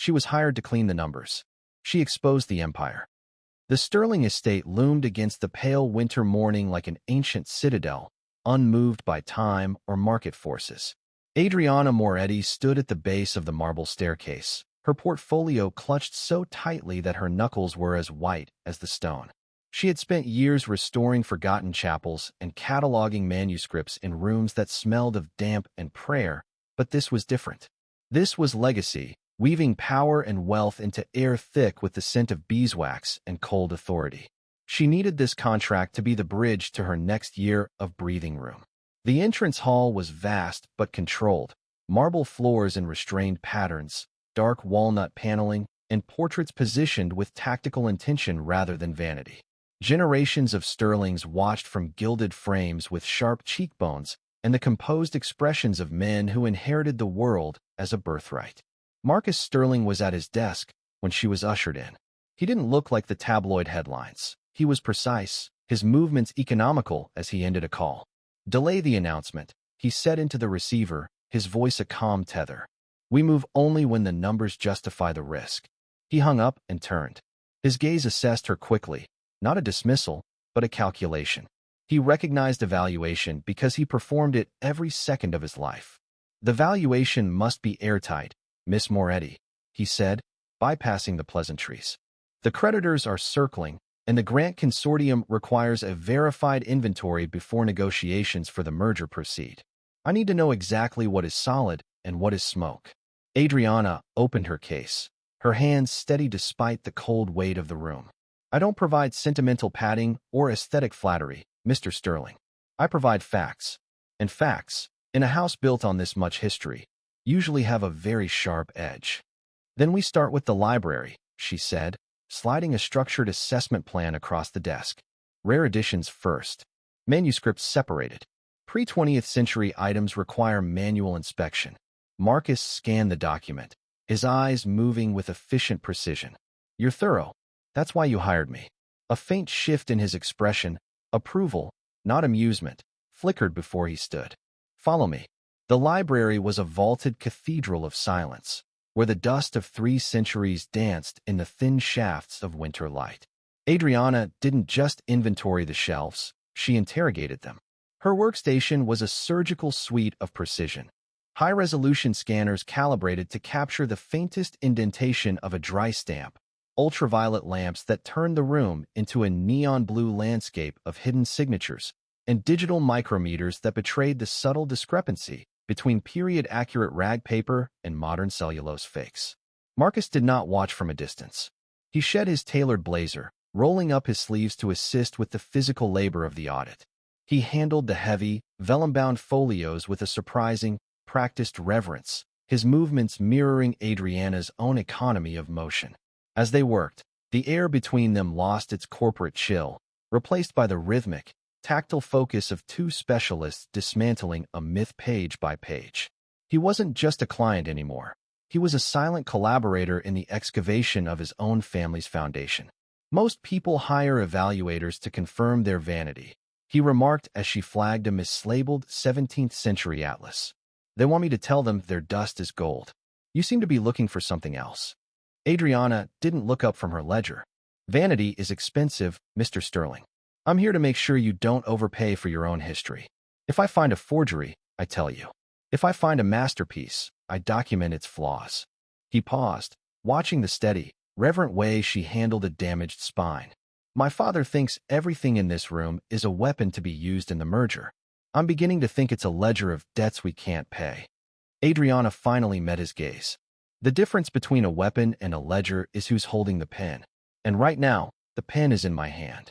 She was hired to clean the numbers. She exposed the empire. The Sterling estate loomed against the pale winter morning like an ancient citadel, unmoved by time or market forces. Adriana Moretti stood at the base of the marble staircase, her portfolio clutched so tightly that her knuckles were as white as the stone. She had spent years restoring forgotten chapels and cataloging manuscripts in rooms that smelled of damp and prayer, but this was different. This was legacy, weaving power and wealth into air thick with the scent of beeswax and cold authority. She needed this contract to be the bridge to her next year of breathing room. The entrance hall was vast but controlled, marble floors in restrained patterns, dark walnut paneling, and portraits positioned with tactical intention rather than vanity. Generations of Sterlings watched from gilded frames with sharp cheekbones and the composed expressions of men who inherited the world as a birthright. Marcus Sterling was at his desk when she was ushered in. He didn't look like the tabloid headlines. He was precise, his movements economical as he ended a call. "Delay the announcement," he said into the receiver, his voice a calm tether. "We move only when the numbers justify the risk." He hung up and turned. His gaze assessed her quickly, not a dismissal, but a calculation. He recognized evaluation because he performed it every second of his life. "The valuation must be airtight, Miss Moretti," he said, bypassing the pleasantries. "The creditors are circling, and the grant consortium requires a verified inventory before negotiations for the merger proceed. I need to know exactly what is solid and what is smoke." Adriana opened her case, her hands steady despite the cold weight of the room. "I don't provide sentimental padding or aesthetic flattery, Mr. Sterling. I provide facts. And facts, in a house built on this much history, usually have a very sharp edge." "Then we start with the library," she said, sliding a structured assessment plan across the desk. "Rare editions first. Manuscripts separated. Pre-20th century items require manual inspection." Marcus scanned the document, his eyes moving with efficient precision. "You're thorough. That's why you hired me." A faint shift in his expression, approval, not amusement, flickered before he stood. "Follow me." The library was a vaulted cathedral of silence, where the dust of 3 centuries danced in the thin shafts of winter light. Adriana didn't just inventory the shelves, she interrogated them. Her workstation was a surgical suite of precision. High-resolution scanners calibrated to capture the faintest indentation of a dry stamp, ultraviolet lamps that turned the room into a neon blue landscape of hidden signatures, and digital micrometers that betrayed the subtle discrepancy between period-accurate rag paper and modern cellulose fakes. Marcus did not watch from a distance. He shed his tailored blazer, rolling up his sleeves to assist with the physical labor of the audit. He handled the heavy, vellum-bound folios with a surprising, practiced reverence, his movements mirroring Adriana's own economy of motion. As they worked, the air between them lost its corporate chill, replaced by the rhythmic, tactile focus of 2 specialists dismantling a myth page by page. He wasn't just a client anymore. He was a silent collaborator in the excavation of his own family's foundation. "Most people hire evaluators to confirm their vanity," he remarked as she flagged a mislabeled 17th century atlas. "They want me to tell them their dust is gold. You seem to be looking for something else." Adriana didn't look up from her ledger. "Vanity is expensive, Mr. Sterling. I'm here to make sure you don't overpay for your own history. If I find a forgery, I tell you. If I find a masterpiece, I document its flaws." He paused, watching the steady, reverent way she handled a damaged spine. "My father thinks everything in this room is a weapon to be used in the merger. I'm beginning to think it's a ledger of debts we can't pay." Adriana finally met his gaze. "The difference between a weapon and a ledger is who's holding the pen. And right now, the pen is in my hand."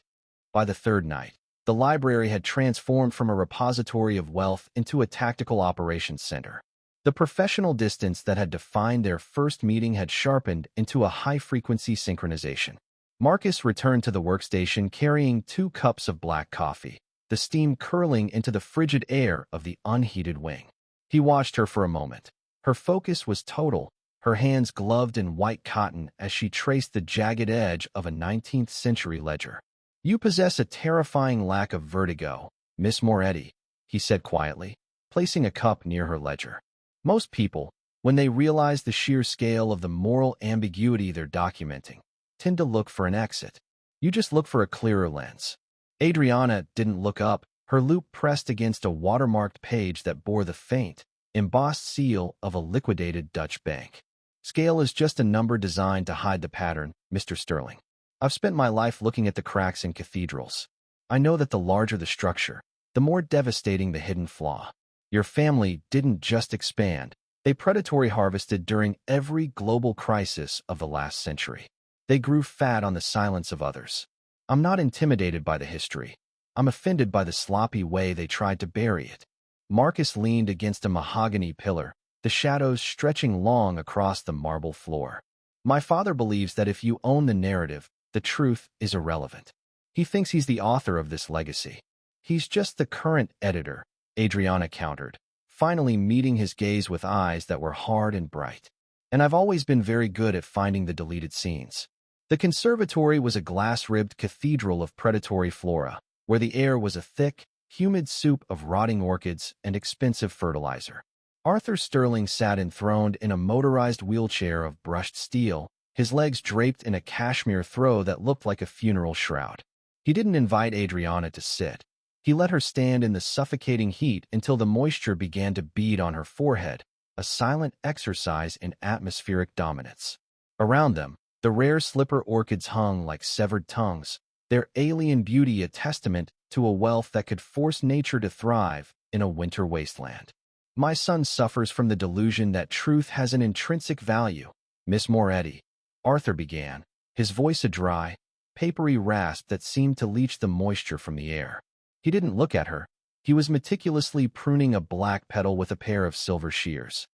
By the third night, the library had transformed from a repository of wealth into a tactical operations center. The professional distance that had defined their first meeting had sharpened into a high-frequency synchronization. Marcus returned to the workstation carrying 2 cups of black coffee, the steam curling into the frigid air of the unheated wing. He watched her for a moment. Her focus was total, her hands gloved in white cotton as she traced the jagged edge of a 19th century ledger. "You possess a terrifying lack of vertigo, Miss Moretti," he said quietly, placing a cup near her ledger. "Most people, When they realize the sheer scale of the moral ambiguity they're documenting, tend to look for an exit. You just look for a clearer lens. Adriana didn't look up, her loupe pressed against a watermarked page that bore the faint, embossed seal of a liquidated Dutch bank. Scale is just a number designed to hide the pattern, Mr. Sterling. I've spent my life looking at the cracks in cathedrals. I know that the larger the structure, the more devastating the hidden flaw. Your family didn't just expand. They predatory harvested during every global crisis of the last century. They grew fat on the silence of others. I'm not intimidated by the history. I'm offended by the sloppy way they tried to bury it. Marcus leaned against a mahogany pillar, the shadows stretching long across the marble floor. My father believes that if you own the narrative, the truth is irrelevant. He thinks he's the author of this legacy. He's just the current editor, Adriana countered, finally meeting his gaze with eyes that were hard and bright. And I've always been very good at finding the deleted scenes. The conservatory was a glass-ribbed cathedral of predatory flora, where the air was a thick, humid soup of rotting orchids and expensive fertilizer. Arthur Sterling sat enthroned in a motorized wheelchair of brushed steel, his legs draped in a cashmere throw that looked like a funeral shroud. He didn't invite Adriana to sit. He let her stand in the suffocating heat until the moisture began to bead on her forehead, a silent exercise in atmospheric dominance. Around them, the rare slipper orchids hung like severed tongues, their alien beauty a testament to a wealth that could force nature to thrive in a winter wasteland. My son suffers from the delusion that truth has an intrinsic value, Miss Moretti, Arthur began, his voice a dry, papery rasp that seemed to leach the moisture from the air. He didn't look at her. He was meticulously pruning a black petal with a pair of silver shears.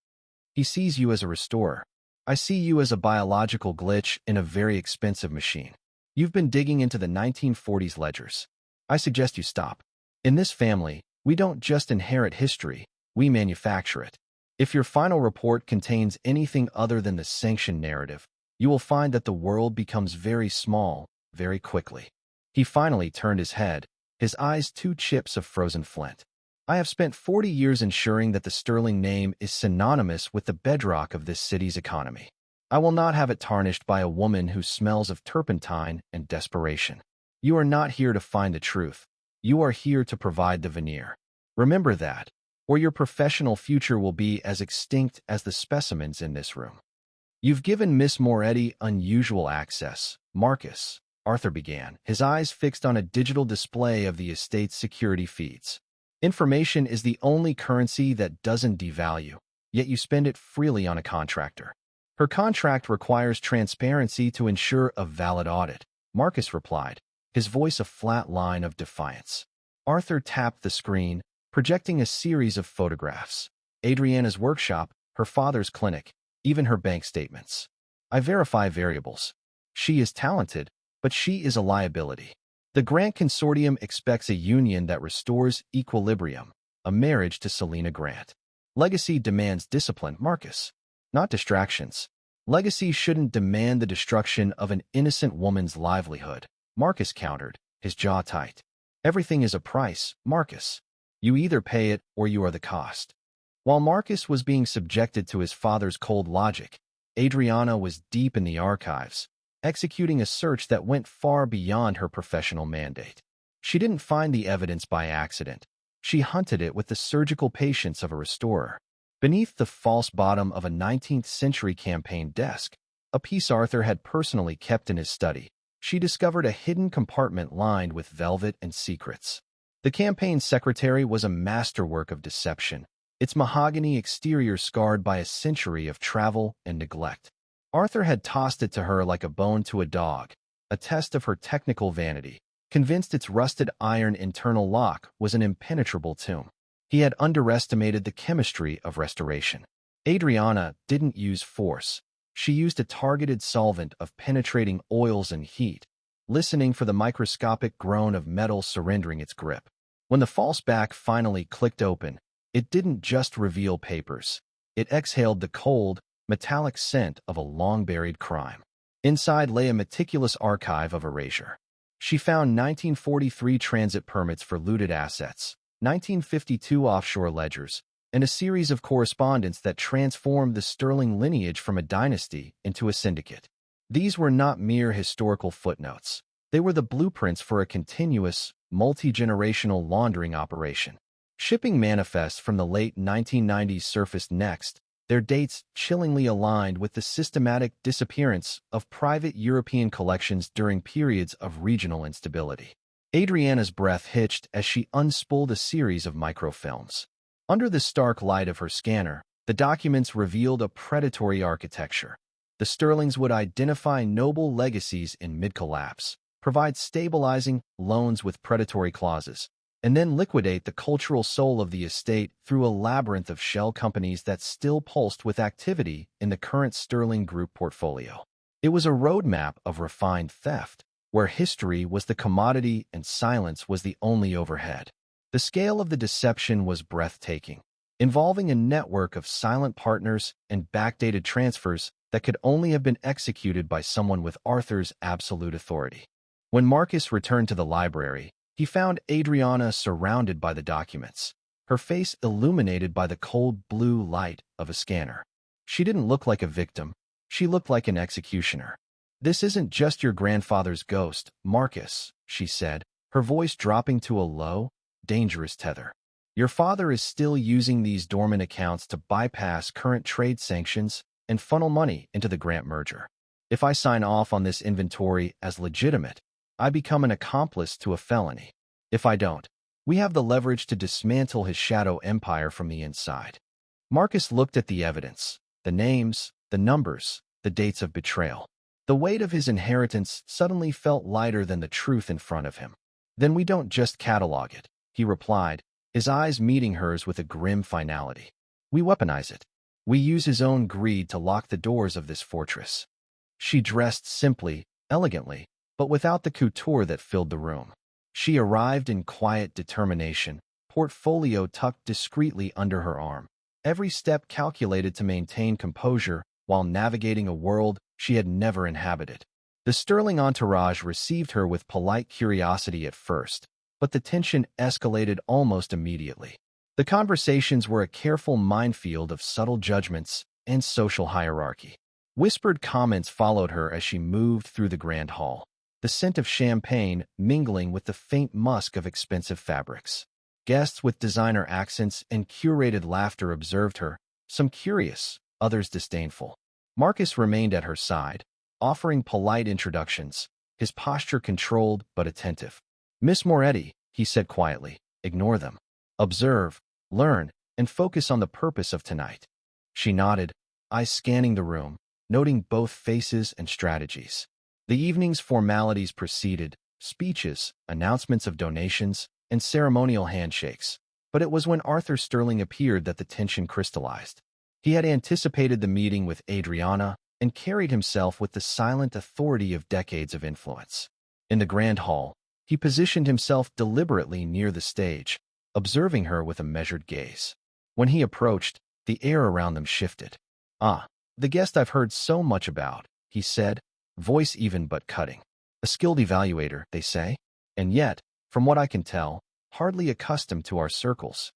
He sees you as a restorer. I see you as a biological glitch in a very expensive machine. You've been digging into the 1940s ledgers. I suggest you stop. In this family, we don't just inherit history, we manufacture it. If your final report contains anything other than the sanctioned narrative, you will find that the world becomes very small, very quickly. He finally turned his head, his eyes two chips of frozen flint. I have spent 40 years ensuring that the Sterling name is synonymous with the bedrock of this city's economy. I will not have it tarnished by a woman who smells of turpentine and desperation. You are not here to find the truth. You are here to provide the veneer. Remember that, or your professional future will be as extinct as the specimens in this room. You've given Miss Moretti unusual access, Marcus, Arthur began, his eyes fixed on a digital display of the estate's security feeds. Information is the only currency that doesn't devalue, yet you spend it freely on a contractor. Her contract requires transparency to ensure a valid audit, Marcus replied, his voice a flat line of defiance. Arthur tapped the screen, projecting a series of photographs. Adriana's workshop, her father's clinic, even her bank statements. I verify variables. She is talented, but she is a liability. The Grant Consortium expects a union that restores equilibrium, a marriage to Selena Grant. Legacy demands discipline, Marcus, not distractions. Legacy shouldn't demand the destruction of an innocent woman's livelihood, Marcus countered, his jaw tight. Everything is a price, Marcus. You either pay it or you are the cost. While Marcus was being subjected to his father's cold logic, Adriana was deep in the archives, executing a search that went far beyond her professional mandate. She didn't find the evidence by accident. She hunted it with the surgical patience of a restorer. Beneath the false bottom of a 19th-century campaign desk, a piece Arthur had personally kept in his study, she discovered a hidden compartment lined with velvet and secrets. The campaign secretary was a masterwork of deception, its mahogany exterior scarred by a century of travel and neglect. Arthur had tossed it to her like a bone to a dog, a test of her technical vanity, convinced its rusted iron internal lock was an impenetrable tomb. He had underestimated the chemistry of restoration. Adriana didn't use force. She used a targeted solvent of penetrating oils and heat, listening for the microscopic groan of metal surrendering its grip. When the false back finally clicked open, it didn't just reveal papers. It exhaled the cold, metallic scent of a long-buried crime. Inside lay a meticulous archive of erasure. She found 1943 transit permits for looted assets, 1952 offshore ledgers, and a series of correspondence that transformed the sterling lineage from a dynasty into a syndicate. These were not mere historical footnotes. They were the blueprints for a continuous, multi-generational laundering operation. Shipping manifests from the late 1990s surfaced next, their dates chillingly aligned with the systematic disappearance of private European collections during periods of regional instability. Adriana's breath hitched as she unspooled a series of microfilms. Under the stark light of her scanner, the documents revealed a predatory architecture. The sterlings would identify noble legacies in mid-collapse, provide stabilizing loans with predatory clauses, and then liquidate the cultural soul of the estate through a labyrinth of shell companies that still pulsed with activity in the current Sterling Group portfolio. It was a roadmap of refined theft, where history was the commodity and silence was the only overhead. The scale of the deception was breathtaking, involving a network of silent partners and backdated transfers that could only have been executed by someone with Arthur's absolute authority. When Marcus returned to the library, he found Adriana surrounded by the documents, her face illuminated by the cold blue light of a scanner. She didn't look like a victim. She looked like an executioner. "This isn't just your grandfather's ghost, Marcus," she said, her voice dropping to a low, dangerous tether. "Your father is still using these dormant accounts to bypass current trade sanctions and funnel money into the Grant merger. If I sign off on this inventory as legitimate, I become an accomplice to a felony. If I don't, we have the leverage to dismantle his shadow empire from the inside." Marcus looked at the evidence, the names, the numbers, the dates of betrayal. The weight of his inheritance suddenly felt lighter than the truth in front of him. "Then we don't just catalog it," he replied, his eyes meeting hers with a grim finality. "We weaponize it. We use his own greed to lock the doors of this fortress." She dressed simply, elegantly, but without the couture that filled the room. She arrived in quiet determination, portfolio tucked discreetly under her arm, every step calculated to maintain composure while navigating a world she had never inhabited. The Sterling entourage received her with polite curiosity at first, but the tension escalated almost immediately. The conversations were a careful minefield of subtle judgments and social hierarchy. Whispered comments followed her as she moved through the grand hall, the scent of champagne mingling with the faint musk of expensive fabrics. Guests with designer accents and curated laughter observed her, some curious, others disdainful. Marcus remained at her side, offering polite introductions, his posture controlled but attentive. "Miss Moretti," he said quietly, "ignore them. Observe, learn, and focus on the purpose of tonight." She nodded, eyes scanning the room, noting both faces and strategies. The evening's formalities proceeded, speeches, announcements of donations, and ceremonial handshakes. But it was when Arthur Sterling appeared that the tension crystallized. He had anticipated the meeting with Adriana and carried himself with the silent authority of decades of influence. In the grand hall, he positioned himself deliberately near the stage, observing her with a measured gaze. When he approached, the air around them shifted. "Ah, the guest I've heard so much about," he said, voice even but cutting. "A skilled evaluator, they say, and yet, from what I can tell, hardly accustomed to our circles."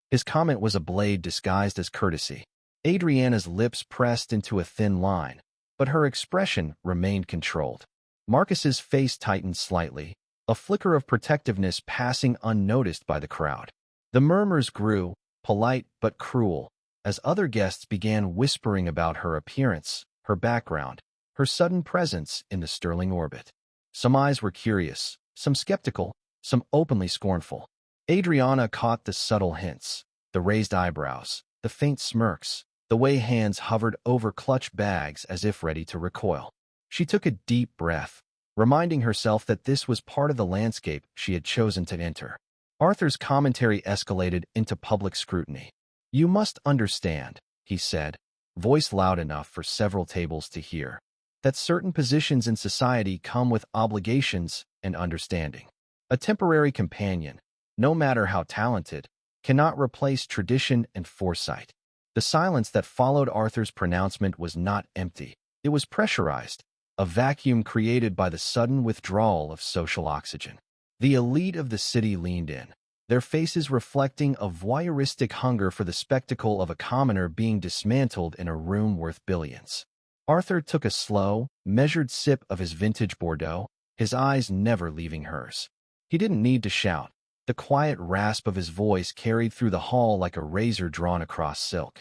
His comment was a blade disguised as courtesy. Adriana's lips pressed into a thin line, but her expression remained controlled. Marcus's face tightened slightly, a flicker of protectiveness passing unnoticed by the crowd. The murmurs grew, polite but cruel, as other guests began whispering about her appearance, her background, her sudden presence in the Sterling orbit. Some eyes were curious, some skeptical, some openly scornful. Adriana caught the subtle hints, the raised eyebrows, the faint smirks, the way hands hovered over clutch bags as if ready to recoil. She took a deep breath, reminding herself that this was part of the landscape she had chosen to enter. Arthur's commentary escalated into public scrutiny. "You must understand," he said, voice loud enough for several tables to hear, "that certain positions in society come with obligations and understanding. A temporary companion, no matter how talented, cannot replace tradition and foresight." The silence that followed Arthur's pronouncement was not empty. It was pressurized, a vacuum created by the sudden withdrawal of social oxygen. The elite of the city leaned in, their faces reflecting a voyeuristic hunger for the spectacle of a commoner being dismantled in a room worth billions. Arthur took a slow, measured sip of his vintage Bordeaux, his eyes never leaving hers. He didn't need to shout. The quiet rasp of his voice carried through the hall like a razor drawn across silk.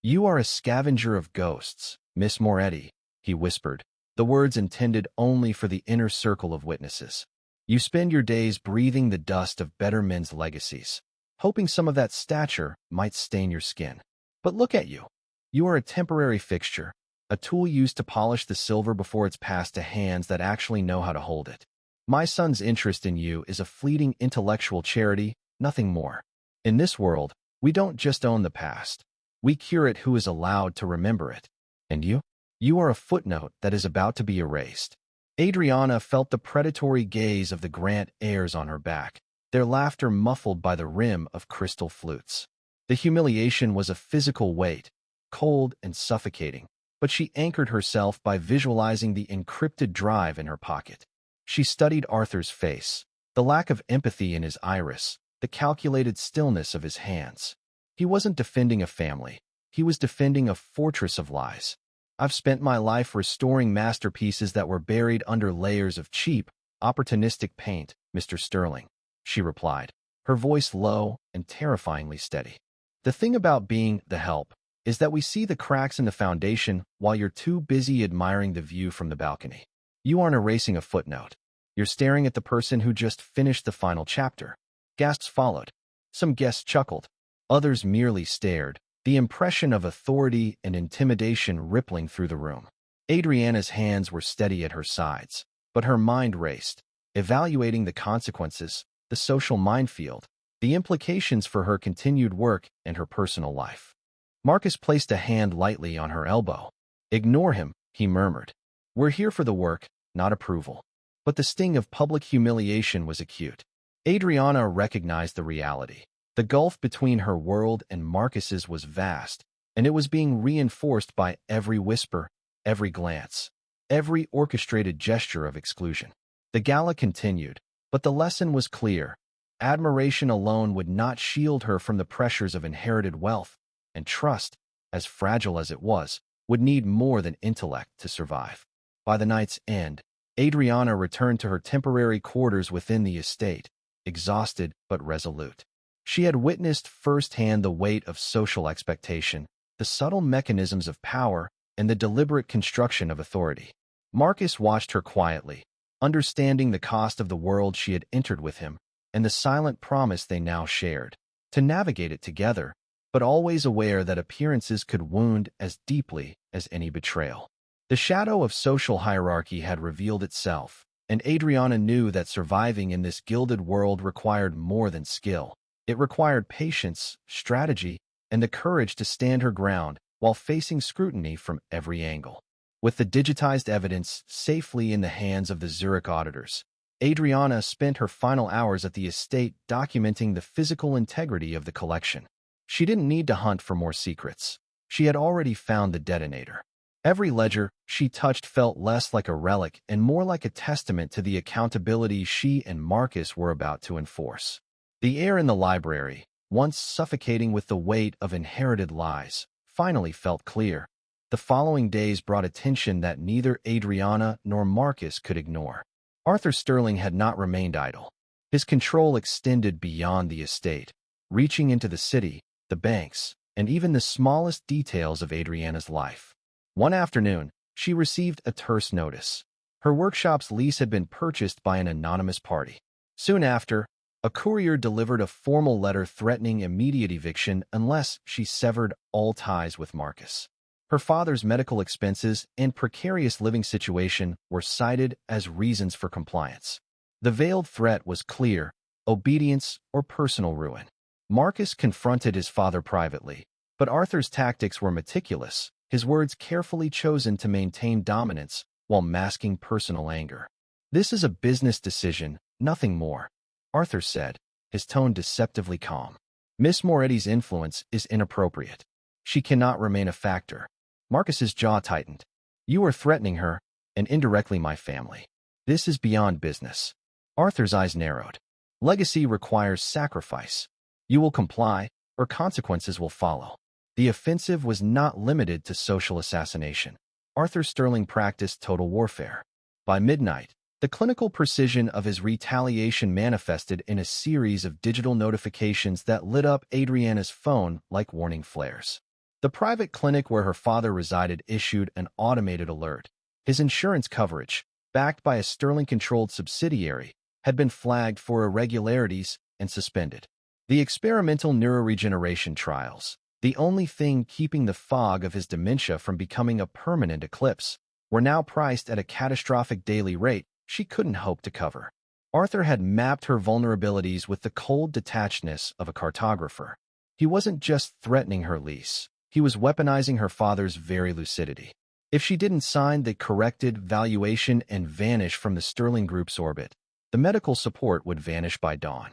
"You are a scavenger of ghosts, Miss Moretti," he whispered, the words intended only for the inner circle of witnesses. "You spend your days breathing the dust of better men's legacies, hoping some of that stature might stain your skin. But look at you. You are a temporary fixture, a tool used to polish the silver before it's passed to hands that actually know how to hold it. My son's interest in you is a fleeting intellectual charity, nothing more. In this world, we don't just own the past. We curate who is allowed to remember it. And you? You are a footnote that is about to be erased." Adriana felt the predatory gaze of the Grant heirs on her back, their laughter muffled by the rim of crystal flutes. The humiliation was a physical weight, cold and suffocating, but she anchored herself by visualizing the encrypted drive in her pocket. She studied Arthur's face, the lack of empathy in his iris, the calculated stillness of his hands. He wasn't defending a family. He was defending a fortress of lies. "I've spent my life restoring masterpieces that were buried under layers of cheap, opportunistic paint, Mr. Sterling," she replied, her voice low and terrifyingly steady. "The thing about being the help is that we see the cracks in the foundation while you're too busy admiring the view from the balcony. You aren't erasing a footnote. You're staring at the person who just finished the final chapter." Gasps followed. Some guests chuckled. Others merely stared, the impression of authority and intimidation rippling through the room. Adriana's hands were steady at her sides, but her mind raced, evaluating the consequences, the social minefield, the implications for her continued work and her personal life. Marcus placed a hand lightly on her elbow. "Ignore him," he murmured. "We're here for the work, not approval." But the sting of public humiliation was acute. Adriana recognized the reality. The gulf between her world and Marcus's was vast, and it was being reinforced by every whisper, every glance, every orchestrated gesture of exclusion. The gala continued, but the lesson was clear. Admiration alone would not shield her from the pressures of inherited wealth, and trust, as fragile as it was, would need more than intellect to survive. By the night's end, Adriana returned to her temporary quarters within the estate, exhausted but resolute. She had witnessed firsthand the weight of social expectation, the subtle mechanisms of power, and the deliberate construction of authority. Marcus watched her quietly, understanding the cost of the world she had entered with him, and the silent promise they now shared, to navigate it together, but always aware that appearances could wound as deeply as any betrayal. The shadow of social hierarchy had revealed itself, and Adriana knew that surviving in this gilded world required more than skill. It required patience, strategy, and the courage to stand her ground while facing scrutiny from every angle. With the digitized evidence safely in the hands of the Zurich auditors, Adriana spent her final hours at the estate documenting the physical integrity of the collection. She didn't need to hunt for more secrets. She had already found the detonator. Every ledger she touched felt less like a relic and more like a testament to the accountability she and Marcus were about to enforce. The air in the library, once suffocating with the weight of inherited lies, finally felt clear. The following days brought a tension that neither Adriana nor Marcus could ignore. Arthur Sterling had not remained idle. His control extended beyond the estate, reaching into the city, the banks, and even the smallest details of Adriana's life. One afternoon, she received a terse notice. Her workshop's lease had been purchased by an anonymous party. Soon after, a courier delivered a formal letter threatening immediate eviction unless she severed all ties with Marcus. Her father's medical expenses and precarious living situation were cited as reasons for compliance. The veiled threat was clear: obedience or personal ruin. Marcus confronted his father privately, but Arthur's tactics were meticulous, his words carefully chosen to maintain dominance while masking personal anger. "This is a business decision, nothing more," Arthur said, his tone deceptively calm. "Miss Moretti's influence is inappropriate. She cannot remain a factor." Marcus's jaw tightened. "You are threatening her, and indirectly my family. This is beyond business." Arthur's eyes narrowed. Legacy requires sacrifice. You will comply, or consequences will follow. The offensive was not limited to social assassination. Arthur Sterling practiced total warfare. By midnight, the clinical precision of his retaliation manifested in a series of digital notifications that lit up Adriana's phone like warning flares. The private clinic where her father resided issued an automated alert. His insurance coverage, backed by a Sterling-controlled subsidiary, had been flagged for irregularities and suspended. The experimental neuroregeneration trials, the only thing keeping the fog of his dementia from becoming a permanent eclipse, were now priced at a catastrophic daily rate she couldn't hope to cover. Arthur had mapped her vulnerabilities with the cold detachedness of a cartographer. He wasn't just threatening her lease. He was weaponizing her father's very lucidity. If she didn't sign the corrected valuation and vanish from the Sterling Group's orbit, the medical support would vanish by dawn.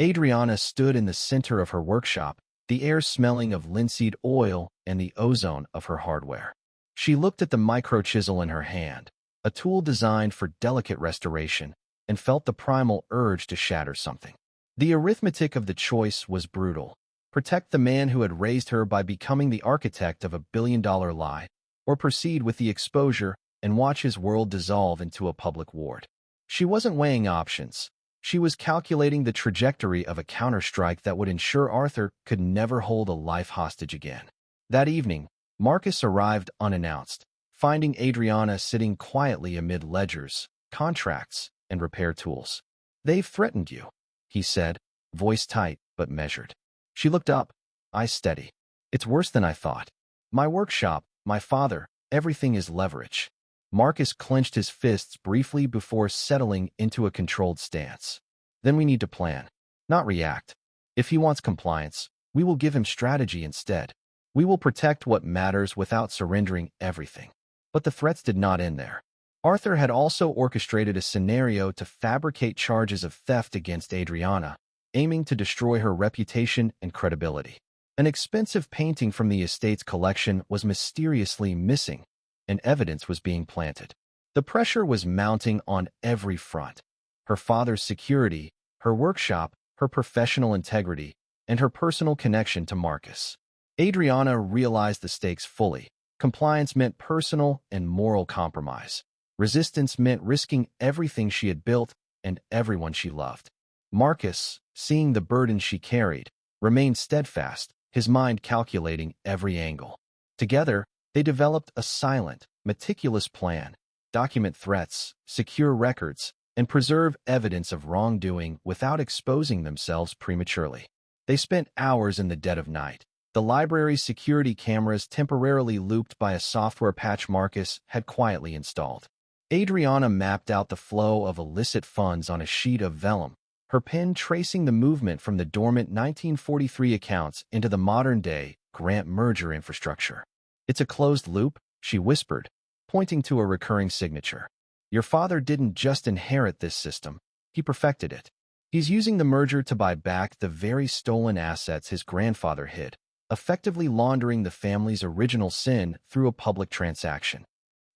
Adriana stood in the center of her workshop, the air smelling of linseed oil and the ozone of her hardware. She looked at the micro-chisel in her hand, a tool designed for delicate restoration, and felt the primal urge to shatter something. The arithmetic of the choice was brutal. Protect the man who had raised her by becoming the architect of a billion-dollar lie, or proceed with the exposure and watch his world dissolve into a public ward. She wasn't weighing options. She was calculating the trajectory of a counterstrike that would ensure Arthur could never hold a life hostage again. That evening, Marcus arrived unannounced, finding Adriana sitting quietly amid ledgers, contracts, and repair tools. "They've threatened you," he said, voice tight but measured. She looked up, eyes steady. "It's worse than I thought. My workshop, my father, everything is leverage." Marcus clenched his fists briefly before settling into a controlled stance. "Then we need to plan, not react. If he wants compliance, we will give him strategy instead. We will protect what matters without surrendering everything." But the threats did not end there. Arthur had also orchestrated a scenario to fabricate charges of theft against Adriana, aiming to destroy her reputation and credibility. An expensive painting from the estate's collection was mysteriously missing, and evidence was being planted. The pressure was mounting on every front. Her father's security, her workshop, her professional integrity, and her personal connection to Marcus. Adriana realized the stakes fully. Compliance meant personal and moral compromise. Resistance meant risking everything she had built and everyone she loved. Marcus, seeing the burden she carried, remained steadfast, his mind calculating every angle. Together, they developed a silent, meticulous plan, document threats, secure records, and preserve evidence of wrongdoing without exposing themselves prematurely. They spent hours in the dead of night. The library's security cameras temporarily looped by a software patch Marcus had quietly installed. Adriana mapped out the flow of illicit funds on a sheet of vellum, her pen tracing the movement from the dormant 1943 accounts into the modern-day Grant merger infrastructure. "It's a closed loop," she whispered, pointing to a recurring signature. "Your father didn't just inherit this system, he perfected it. He's using the merger to buy back the very stolen assets his grandfather hid, effectively laundering the family's original sin through a public transaction."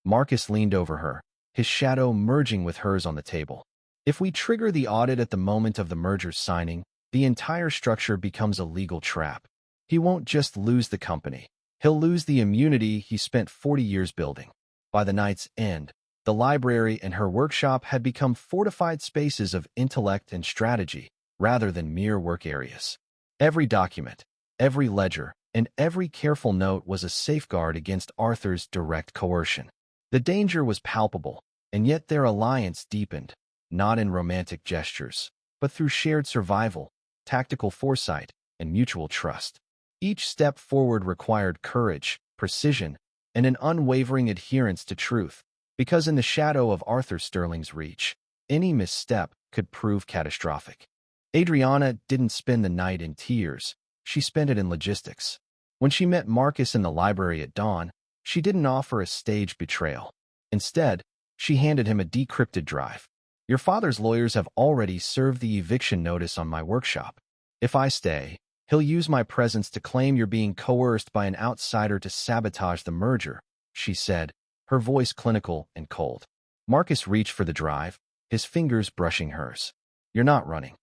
Marcus leaned over her, his shadow merging with hers on the table. "If we trigger the audit at the moment of the merger's signing, the entire structure becomes a legal trap. He won't just lose the company. He'll lose the immunity he spent 40 years building." By the night's end, the library and her workshop had become fortified spaces of intellect and strategy, rather than mere work areas. Every document, every ledger, and every careful note was a safeguard against Arthur's direct coercion. The danger was palpable, and yet their alliance deepened, not in romantic gestures, but through shared survival, tactical foresight, and mutual trust. Each step forward required courage, precision, and an unwavering adherence to truth, because in the shadow of Arthur Sterling's reach, any misstep could prove catastrophic. Adriana didn't spend the night in tears, she spent it in logistics. When she met Marcus in the library at dawn, she didn't offer a staged betrayal. Instead, she handed him a decrypted drive. "Your father's lawyers have already served the eviction notice on my workshop. If I stay, he'll use my presence to claim you're being coerced by an outsider to sabotage the merger," she said, her voice clinical and cold. Marcus reached for the drive, his fingers brushing hers. "You're not running.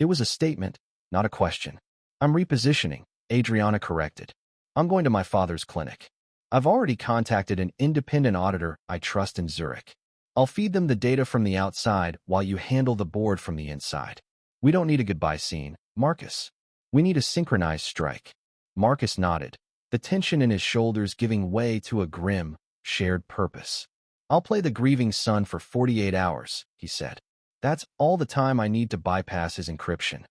It was a statement, not a question. I'm repositioning, Adriana corrected. I'm going to my father's clinic. I've already contacted an independent auditor I trust in Zurich. I'll feed them the data from the outside while you handle the board from the inside. We don't need a goodbye scene, Marcus. We need a synchronized strike. Marcus nodded, the tension in his shoulders giving way to a grim, shared purpose. I'll play the grieving son for 48 hours, he said. That's all the time I need to bypass his encryption.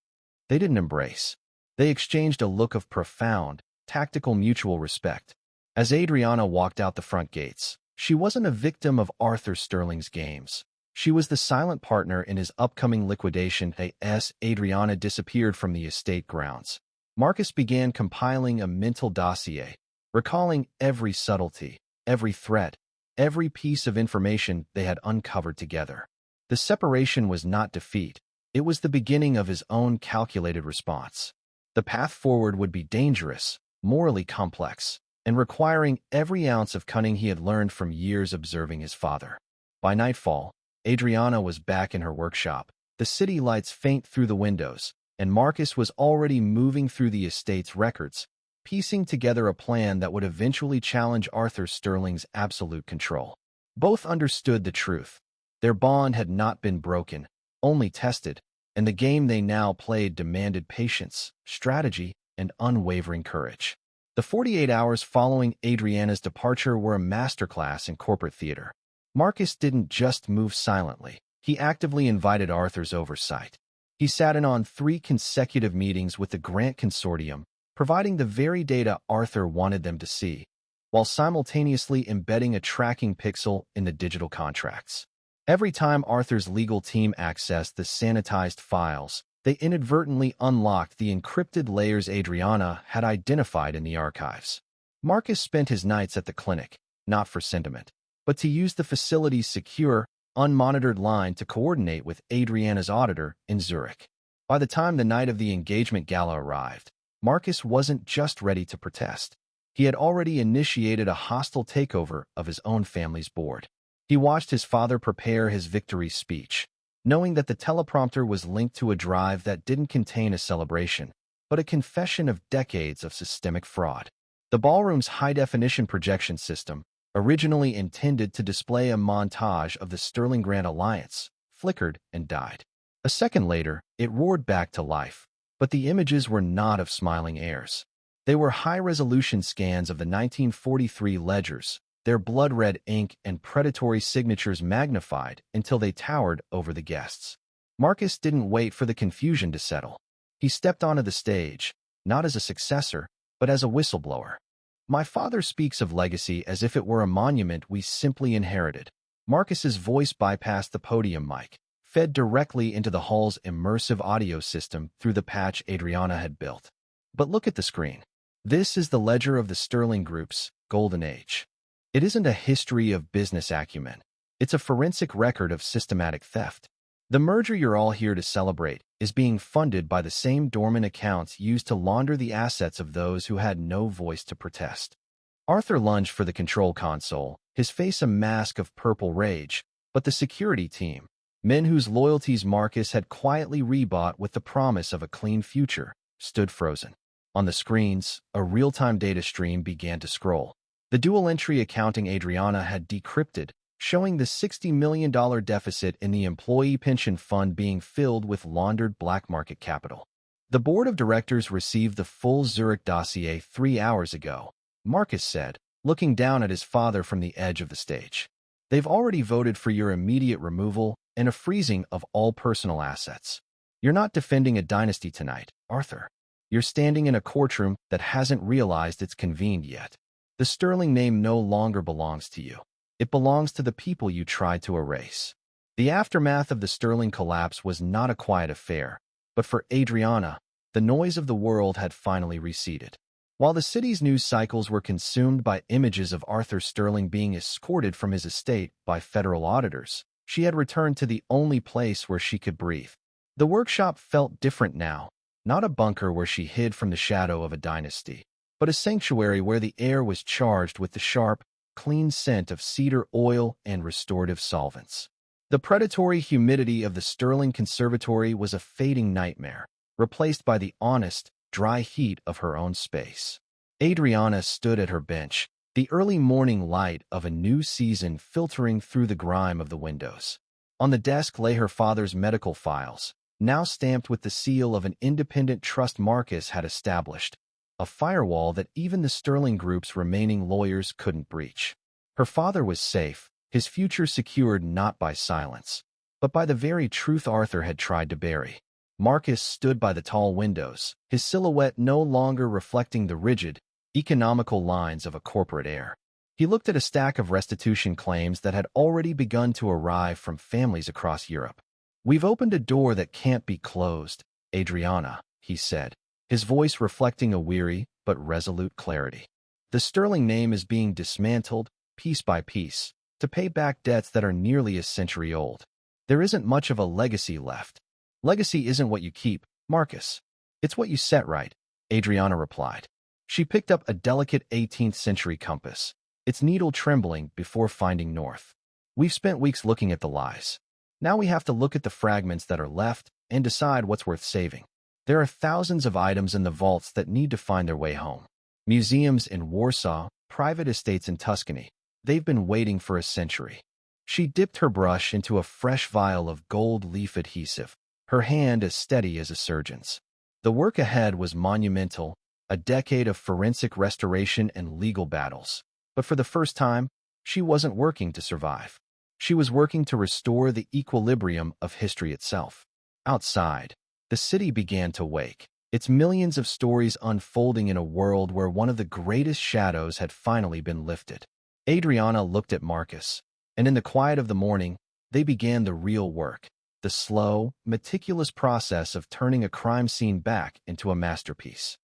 They didn't embrace. They exchanged a look of profound, tactical mutual respect. As Adriana walked out the front gates, she wasn't a victim of Arthur Sterling's games. She was the silent partner in his upcoming liquidation. As Adriana disappeared from the estate grounds, Marcus began compiling a mental dossier, recalling every subtlety, every threat, every piece of information they had uncovered together. The separation was not defeat. It was the beginning of his own calculated response. The path forward would be dangerous, morally complex, and requiring every ounce of cunning he had learned from years observing his father. By nightfall, Adriana was back in her workshop, the city lights faint through the windows, and Marcus was already moving through the estate's records, piecing together a plan that would eventually challenge Arthur Sterling's absolute control. Both understood the truth. Their bond had not been broken, only tested, and the game they now played demanded patience, strategy, and unwavering courage. The 48 hours following Adriana's departure were a masterclass in corporate theater. Marcus didn't just move silently. He actively invited Arthur's oversight. He sat in on 3 consecutive meetings with the Grant Consortium, providing the very data Arthur wanted them to see, while simultaneously embedding a tracking pixel in the digital contracts. Every time Arthur's legal team accessed the sanitized files, they inadvertently unlocked the encrypted layers Adriana had identified in the archives. Marcus spent his nights at the clinic, not for sentiment, but to use the facility's secure, unmonitored line to coordinate with Adriana's auditor in Zurich. By the time the night of the engagement gala arrived, Marcus wasn't just ready to protest. He had already initiated a hostile takeover of his own family's board. He watched his father prepare his victory speech, knowing that the teleprompter was linked to a drive that didn't contain a celebration, but a confession of decades of systemic fraud. The ballroom's high-definition projection system, originally intended to display a montage of the Sterling Grant alliance, flickered and died. A second later, it roared back to life, but the images were not of smiling heirs. They were high-resolution scans of the 1943 ledgers, their blood-red ink and predatory signatures magnified until they towered over the guests. Marcus didn't wait for the confusion to settle. He stepped onto the stage, not as a successor, but as a whistleblower. My father speaks of legacy as if it were a monument we simply inherited. Marcus's voice bypassed the podium mic, fed directly into the hall's immersive audio system through the patch Adriana had built. But look at the screen. This is the ledger of the Sterling Group's golden age. It isn't a history of business acumen. It's a forensic record of systematic theft. The merger you're all here to celebrate is being funded by the same dormant accounts used to launder the assets of those who had no voice to protest. Arthur lunged for the control console, his face a mask of purple rage, but the security team, men whose loyalties Marcus had quietly rebought with the promise of a clean future, stood frozen. On the screens, a real-time data stream began to scroll. The dual-entry accounting Adriana had decrypted, showing the $60 million deficit in the employee pension fund being filled with laundered black market capital. The board of directors received the full Zurich dossier 3 hours ago, Marcus said, looking down at his father from the edge of the stage. They've already voted for your immediate removal and a freezing of all personal assets. You're not defending a dynasty tonight, Arthur. You're standing in a courtroom that hasn't realized it's convened yet. The Sterling name no longer belongs to you. It belongs to the people you tried to erase. The aftermath of the Sterling collapse was not a quiet affair, but for Adriana, the noise of the world had finally receded. While the city's news cycles were consumed by images of Arthur Sterling being escorted from his estate by federal auditors, she had returned to the only place where she could breathe. The workshop felt different now, not a bunker where she hid from the shadow of a dynasty, but a sanctuary where the air was charged with the sharp, clean scent of cedar oil and restorative solvents. The predatory humidity of the Sterling Conservatory was a fading nightmare, replaced by the honest, dry heat of her own space. Adriana stood at her bench, the early morning light of a new season filtering through the grime of the windows. On the desk lay her father's medical files, now stamped with the seal of an independent trust Marcus had established, a firewall that even the Sterling Group's remaining lawyers couldn't breach. Her father was safe, his future secured not by silence, but by the very truth Arthur had tried to bury. Marcus stood by the tall windows, his silhouette no longer reflecting the rigid, economical lines of a corporate heir. He looked at a stack of restitution claims that had already begun to arrive from families across Europe. "We've opened a door that can't be closed, Adriana," he said, his voice reflecting a weary but resolute clarity. "The Sterling name is being dismantled, piece by piece, to pay back debts that are nearly a century old. There isn't much of a legacy left." "Legacy isn't what you keep, Marcus. It's what you set right," Adriana replied. She picked up a delicate 18th century compass, its needle trembling before finding north. "We've spent weeks looking at the lies. Now we have to look at the fragments that are left and decide what's worth saving. There are thousands of items in the vaults that need to find their way home. Museums in Warsaw, private estates in Tuscany. They've been waiting for a century." She dipped her brush into a fresh vial of gold leaf adhesive, her hand as steady as a surgeon's. The work ahead was monumental, a decade of forensic restoration and legal battles. But for the first time, she wasn't working to survive. She was working to restore the equilibrium of history itself. Outside, the city began to wake, its millions of stories unfolding in a world where one of the greatest shadows had finally been lifted. Adriana looked at Marcus, and in the quiet of the morning, they began the real work, the slow, meticulous process of turning a crime scene back into a masterpiece.